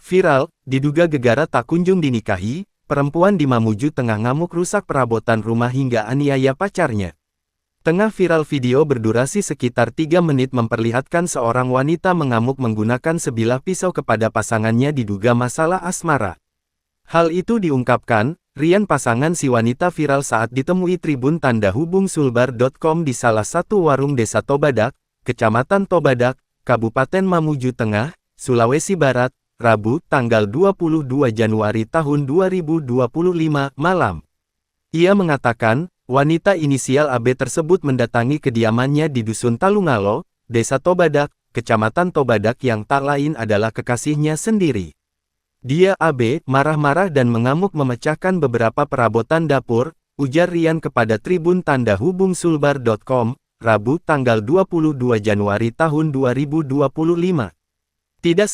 Viral, diduga gegara tak kunjung dinikahi, perempuan di Mamuju tengah ngamuk rusak perabotan rumah hingga aniaya pacarnya. Tengah viral video berdurasi sekitar 3 menit memperlihatkan seorang wanita mengamuk menggunakan sebilah pisau kepada pasangannya diduga masalah asmara. Hal itu diungkapkan, Rian pasangan si wanita viral saat ditemui Tribun Tanda Hubung Sulbar.com di salah satu warung Desa Tobadak, Kecamatan Tobadak, Kabupaten Mamuju Tengah, Sulawesi Barat, Rabu, tanggal 22 Januari tahun 2025, malam. Ia mengatakan, wanita inisial AB tersebut mendatangi kediamannya di Dusun Talungalo, Desa Tobadak, Kecamatan Tobadak yang tak lain adalah kekasihnya sendiri. Dia AB, marah-marah dan mengamuk memecahkan beberapa perabotan dapur, ujar Rian kepada Tribun Tanda Hubung Sulbar.com, Rabu tanggal 22 Januari tahun 2025. Tidak